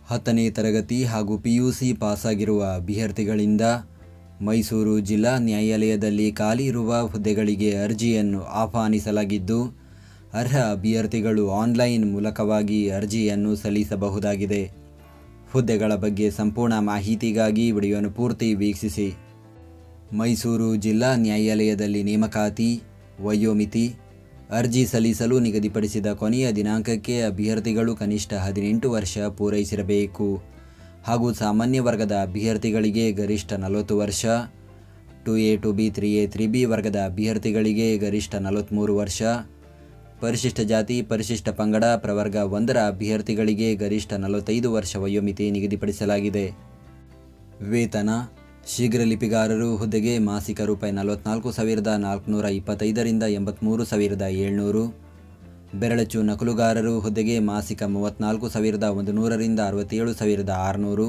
10ನೇ ತರಗತಿ ಹಾಗೂ PUC ಪಾಸಾಗಿರುವ ಅಭ್ಯರ್ಥಿಗಳಿಂದ ಮೈಸೂರು ಜಿಲ್ಲಾ ನ್ಯಾಯಾಲಯದಲ್ಲಿ ಖಾಲಿ ಇರುವ ಹುದ್ದೆಗಳಿಗೆ ಅರ್ಜಿಯನ್ನು ಆಹ್ವಾನಿಸಲಾಗಿದ್ದು, ಅರ್ಹ ಅಭ್ಯರ್ಥಿಗಳು ಆನ್ಲೈನ್ ಮೂಲಕವಾಗಿ ಅರ್ಜಿಯನ್ನು ಸಲ್ಲಿಸಬಹುದಾಗಿದೆ. ಹುದ್ದೆಗಳ ಬಗ್ಗೆ ಸಂಪೂರ್ಣ ಮಾಹಿತಿಗಾಗಿ ವಿಡಿಯೋನ ಪೂರ್ತಿ ವೀಕ್ಷಿಸಿ. ಮೈಸೂರು ಜಿಲ್ಲಾ ನ್ಯಾಯಾಲಯದಲ್ಲಿ ನೇಮಕಾತಿ, ವಯೋಮಿತಿ. ಅರ್ಜಿ ಸಲ್ಲಿಸಲು ನಿಗದಿಪಡಿಸಿದ ಕೊನೆಯ ದಿನಾಂಕಕ್ಕೆ ಅಭ್ಯರ್ಥಿಗಳು ಕನಿಷ್ಠ 18 ವರ್ಷ ಪೂರೈಸಿರಬೇಕು ಹಾಗೂ ಸಾಮಾನ್ಯ ವರ್ಗದ ಅಭ್ಯರ್ಥಿಗಳಿಗೆ ಗರಿಷ್ಠ 40 ವರ್ಷ, 2A 2B 3A 3B ವರ್ಗದ ಅಭ್ಯರ್ಥಿಗಳಿಗೆ ಗರಿಷ್ಠ 43 ವರ್ಷ, ಪರಿಶಿಷ್ಟ ಜಾತಿ ಪರಿಶಿಷ್ಟ ಪಂಗಡ ಪ್ರವರ್ಗ 1ರ ಅಭ್ಯರ್ಥಿಗಳಿಗೆ ಗರಿಷ್ಠ 45 ವರ್ಷ ವಯೋಮಿತಿ ನಿಗದಿಪಡಿಸಲಾಗಿದೆ. ವೇತನ: ಶೀಘ್ರ ಲಿಪಿಗಾರರು ಹುದ್ದೆಗೆ ಮಾಸಿಕ ರೂಪಾಯಿ 44,425 ರಿಂದ 83,700. ಬೆರಳಚ್ಚು ನಕಲುಗಾರರು ಹುದ್ದೆಗೆ ಮಾಸಿಕ 34,100 ರಿಂದ 67,600.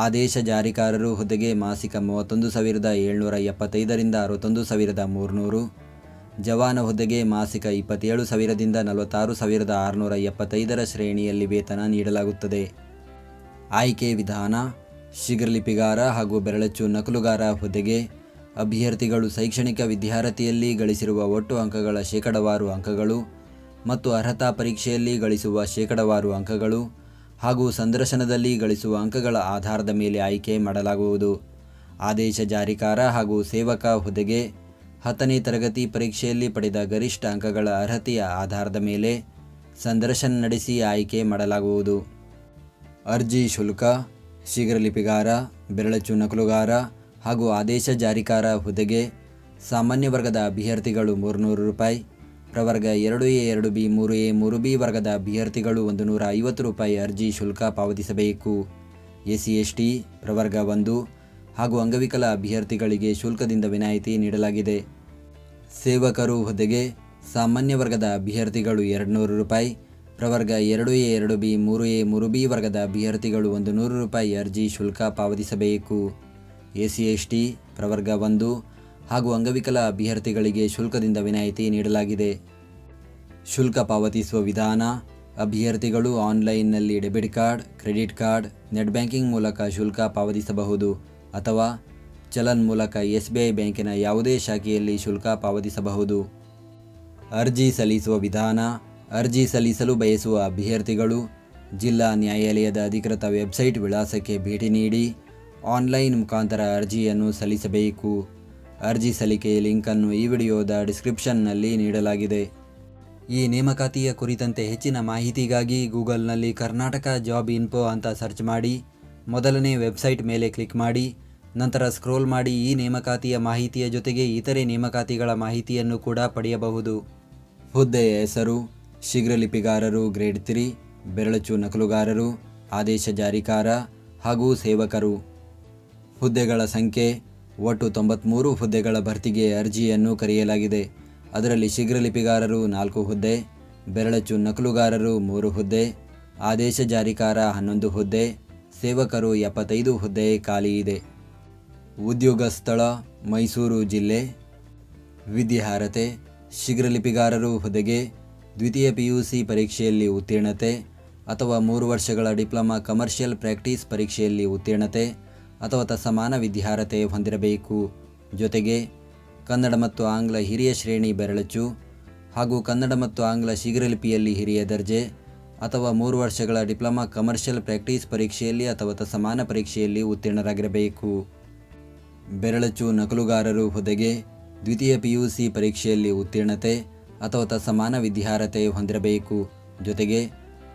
ಆದೇಶ ಜಾರಿಕಾರರು ಹುದ್ದೆಗೆ ಮಾಸಿಕ 31,775 ರಿಂದ 61,300. ಜವಾನ ಹುದ್ದೆಗೆ ಮಾಸಿಕ 27,000 ದಿಂದ 46,675 ಶ್ರೇಣಿಯಲ್ಲಿ ವೇತನ ನೀಡಲಾಗುತ್ತದೆ. ಆಯ್ಕೆ ವಿಧಾನ: ಶೀಘ್ರ ಲಿಪಿಗಾರ ಹಾಗೂ ಬೆರಳಚ್ಚು ನಕಲುಗಾರ ಹುದ್ದೆಗೆ ಅಭ್ಯರ್ಥಿಗಳು ಶೈಕ್ಷಣಿಕ ವಿದ್ಯಾರ್ಹತೆಯಲ್ಲಿ ಗಳಿಸಿರುವ ಒಟ್ಟು ಅಂಕಗಳ ಶೇಕಡಾವಾರು ಅಂಕಗಳು ಮತ್ತು ಅರ್ಹತಾ ಪರೀಕ್ಷೆಯಲ್ಲಿ ಗಳಿಸುವ ಶೇಕಡಾವಾರು ಅಂಕಗಳು ಹಾಗೂ ಸಂದರ್ಶನದಲ್ಲಿ ಗಳಿಸುವ ಅಂಕಗಳ ಆಧಾರದ ಮೇಲೆ ಆಯ್ಕೆ ಮಾಡಲಾಗುವುದು. ಆದೇಶ ಜಾರಿಕಾರ ಹಾಗೂ ಸೇವಕ ಹುದ್ದೆಗೆ 10ನೇ ತರಗತಿ ಪರೀಕ್ಷೆಯಲ್ಲಿ ಪಡೆದ ಗರಿಷ್ಠ ಅಂಕಗಳ ಅರ್ಹತೆಯ ಆಧಾರದ ಮೇಲೆ ಸಂದರ್ಶನ ನಡೆಸಿ ಆಯ್ಕೆ ಮಾಡಲಾಗುವುದು. ಅರ್ಜಿ ಶುಲ್ಕ: ಶೀಘ್ರ ಲಿಪಿಗಾರ, ಬೆರಳಚ್ಚು ನಕಲುಗಾರ ಹಾಗೂ ಆದೇಶ ಜಾರಿಕಾರ ಹುದ್ದೆಗೆ ಸಾಮಾನ್ಯ ವರ್ಗದ ಅಭ್ಯರ್ಥಿಗಳು 300 ರೂಪಾಯಿ, ಪ್ರವರ್ಗ 2A 2B 3A 3B ವರ್ಗದ ಅಭ್ಯರ್ಥಿಗಳು 150 ರೂಪಾಯಿ ಅರ್ಜಿ ಶುಲ್ಕ ಪಾವತಿಸಬೇಕು. SC ST ಪ್ರವರ್ಗ 1 ಹಾಗೂ ಅಂಗವಿಕಲ ಅಭ್ಯರ್ಥಿಗಳಿಗೆ ಶುಲ್ಕದಿಂದ ವಿನಾಯಿತಿ ನೀಡಲಾಗಿದೆ. ಸೇವಕರು ಹುದ್ದೆಗೆ ಸಾಮಾನ್ಯ ವರ್ಗದ ಅಭ್ಯರ್ಥಿಗಳು 200 ರೂಪಾಯಿ, ಪ್ರವರ್ಗ 2A 2B 3A 3B ವರ್ಗದ ಅಭ್ಯರ್ಥಿಗಳು 100 ರೂಪಾಯಿ ಅರ್ಜಿ ಶುಲ್ಕ ಪಾವತಿಸಬೇಕು. SC ST ಪ್ರವರ್ಗ 1 ಹಾಗೂ ಅಂಗವಿಕಲ ಅಭ್ಯರ್ಥಿಗಳಿಗೆ ಶುಲ್ಕದಿಂದ ವಿನಾಯಿತಿ ನೀಡಲಾಗಿದೆ. ಶುಲ್ಕ ಪಾವತಿಸುವ ವಿಧಾನ: ಅಭ್ಯರ್ಥಿಗಳು ಆನ್ಲೈನ್ನಲ್ಲಿ debit card, credit card, net banking ಮೂಲಕ ಶುಲ್ಕ ಪಾವತಿಸಬಹುದು ಅಥವಾ ಚಲನ್ ಮೂಲಕ SBI ಬ್ಯಾಂಕಿನ ಯಾವುದೇ ಶಾಖೆಯಲ್ಲಿ ಶುಲ್ಕ ಪಾವತಿಸಬಹುದು. ಅರ್ಜಿ ಸಲ್ಲಿಸುವ ವಿಧಾನ: ಅರ್ಜಿ ಸಲ್ಲಿಸಲು ಬಯಸುವ ಅಭ್ಯರ್ಥಿಗಳು ಜಿಲ್ಲಾ ನ್ಯಾಯಾಲಯದ ಅಧಿಕೃತ ವೆಬ್ಸೈಟ್ ವಿಳಾಸಕ್ಕೆ ಭೇಟಿ ನೀಡಿ ಆನ್ಲೈನ್ ಮುಖಾಂತರ ಅರ್ಜಿಯನ್ನು ಸಲ್ಲಿಸಬೇಕು. ಅರ್ಜಿ ಸಲ್ಲಿಕೆಯ ಲಿಂಕನ್ನು ಈ ವಿಡಿಯೋದ ಡಿಸ್ಕ್ರಿಪ್ಷನ್ನಲ್ಲಿ ನೀಡಲಾಗಿದೆ. ಈ ನೇಮಕಾತಿಯ ಕುರಿತಂತೆ ಹೆಚ್ಚಿನ ಮಾಹಿತಿಗಾಗಿ ಗೂಗಲ್ನಲ್ಲಿ ಕರ್ನಾಟಕ ಜಾಬ್ ಇನ್ಫೋ ಅಂತ ಸರ್ಚ್ ಮಾಡಿ ಮೊದಲನೇ ವೆಬ್ಸೈಟ್ ಮೇಲೆ ಕ್ಲಿಕ್ ಮಾಡಿ ನಂತರ ಸ್ಕ್ರೋಲ್ ಮಾಡಿ ಈ ನೇಮಕಾತಿಯ ಮಾಹಿತಿಯ ಜೊತೆಗೆ ಇತರೆ ನೇಮಕಾತಿಗಳ ಮಾಹಿತಿಯನ್ನು ಕೂಡ ಪಡೆಯಬಹುದು. ಹುದ್ದೆಯ ಹೆಸರು: ಶೀಘ್ರ ಲಿಪಿಗಾರರು ಗ್ರೇಡ್ 3, ಬೆರಳಚ್ಚು ನಕಲುಗಾರರು, ಆದೇಶ ಜಾರಿಕಾರ ಹಾಗೂ ಸೇವಕರು. ಹುದ್ದೆಗಳ ಸಂಖ್ಯೆ: ಒಟ್ಟು 93 ಹುದ್ದೆಗಳ ಭರ್ತಿಗೆ ಅರ್ಜಿಯನ್ನು ಕರೆಯಲಾಗಿದೆ. ಅದರಲ್ಲಿ ಶೀಘ್ರ ಲಿಪಿಗಾರರು 4 ಹುದ್ದೆ, ಬೆರಳಚ್ಚು ನಕಲುಗಾರರು 3 ಹುದ್ದೆ, ಆದೇಶ ಜಾರಿಕಾರ 11 ಹುದ್ದೆ, ಸೇವಕರು 75 ಹುದ್ದೆ ಖಾಲಿ ಇದೆ. ಉದ್ಯೋಗ ಸ್ಥಳ: ಮೈಸೂರು ಜಿಲ್ಲೆ. ವಿದ್ಯಾರ್ಹತೆ: ಶೀಘ್ರ ಲಿಪಿಗಾರರು ಹುದ್ದೆಗೆ ದ್ವಿತೀಯ PUC ಪರೀಕ್ಷೆಯಲ್ಲಿ ಉತ್ತೀರ್ಣತೆ ಅಥವಾ 3 ವರ್ಷಗಳ ಡಿಪ್ಲೊಮಾ ಕಮರ್ಷಿಯಲ್ ಪ್ರಾಕ್ಟೀಸ್ ಪರೀಕ್ಷೆಯಲ್ಲಿ ಉತ್ತೀರ್ಣತೆ ಅಥವಾ ತತ್ಸಮಾನ ವಿದ್ಯಾರ್ಹತೆ ಹೊಂದಿರಬೇಕು. ಜೊತೆಗೆ ಕನ್ನಡ ಮತ್ತು ಆಂಗ್ಲ ಹಿರಿಯ ಶ್ರೇಣಿ ಬೆರಳಚ್ಚು ಹಾಗೂ ಕನ್ನಡ ಮತ್ತು ಆಂಗ್ಲ ಶೀಘ್ರಲಿಪಿಯಲ್ಲಿ ಹಿರಿಯ ದರ್ಜೆ ಅಥವಾ 3 ವರ್ಷಗಳ ಡಿಪ್ಲೊಮಾ ಕಮರ್ಷಿಯಲ್ ಪ್ರಾಕ್ಟೀಸ್ ಪರೀಕ್ಷೆಯಲ್ಲಿ ಅಥವಾ ತತ್ಸಮಾನ ಪರೀಕ್ಷೆಯಲ್ಲಿ ಉತ್ತೀರ್ಣರಾಗಿರಬೇಕು. ಬೆರಳಚ್ಚು ನಕಲುಗಾರರು ಹುದ್ದೆಗೆ ದ್ವಿತೀಯ PUC ಪರೀಕ್ಷೆಯಲ್ಲಿ ಉತ್ತೀರ್ಣತೆ ಅಥವಾ ತತ್ಸಮಾನ ವಿದ್ಯಾರ್ಹತೆ ಹೊಂದಿರಬೇಕು. ಜೊತೆಗೆ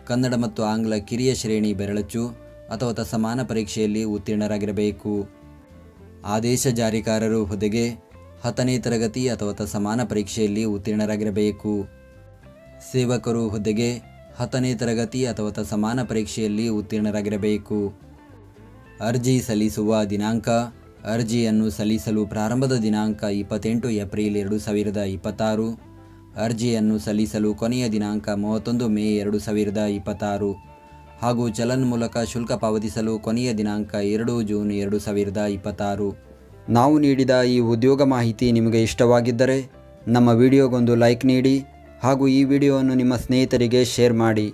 ಕನ್ನಡ ಮತ್ತು ಆಂಗ್ಲ ಕಿರಿಯ ಶ್ರೇಣಿ ಬೆರಳಚ್ಚು ಅಥವಾ ತತ್ಸಮಾನ ಪರೀಕ್ಷೆಯಲ್ಲಿ ಉತ್ತೀರ್ಣರಾಗಿರಬೇಕು. ಆದೇಶ ಜಾರಿಕಾರರು ಹುದ್ದೆಗೆ 10ನೇ ತರಗತಿ ಅಥವಾ ತತ್ಸಮಾನ ಪರೀಕ್ಷೆಯಲ್ಲಿ ಉತ್ತೀರ್ಣರಾಗಿರಬೇಕು. ಸೇವಕರು ಹುದ್ದೆಗೆ 10ನೇ ತರಗತಿ ಅಥವಾ ತತ್ಸಮಾನ ಪರೀಕ್ಷೆಯಲ್ಲಿ ಉತ್ತೀರ್ಣರಾಗಿರಬೇಕು. ಅರ್ಜಿ ಸಲ್ಲಿಸುವ ದಿನಾಂಕ: ಅರ್ಜಿಯನ್ನು ಸಲ್ಲಿಸಲು ಪ್ರಾರಂಭದ ದಿನಾಂಕ 28 ಏಪ್ರಿಲ್ 2026. ಅರ್ಜಿಯನ್ನು ಸಲ್ಲಿಸಲು ಕೊನೆಯ ದಿನಾಂಕ 31 ಮೇ 2026 ಹಾಗೂ ಚಲನ್ ಮೂಲಕ ಶುಲ್ಕ ಪಾವತಿಸಲು ಕೊನೆಯ ದಿನಾಂಕ 2 ಜೂನ್ 2026. ನಾವು ನೀಡಿದ ಈ ಉದ್ಯೋಗ ಮಾಹಿತಿ ನಿಮಗೆ ಇಷ್ಟವಾಗಿದ್ದರೆ ನಮ್ಮ ವಿಡಿಯೋಗೊಂದು ಲೈಕ್ ನೀಡಿ ಹಾಗೂ ಈ ವಿಡಿಯೋವನ್ನು ನಿಮ್ಮ ಸ್ನೇಹಿತರಿಗೆ ಶೇರ್ ಮಾಡಿ.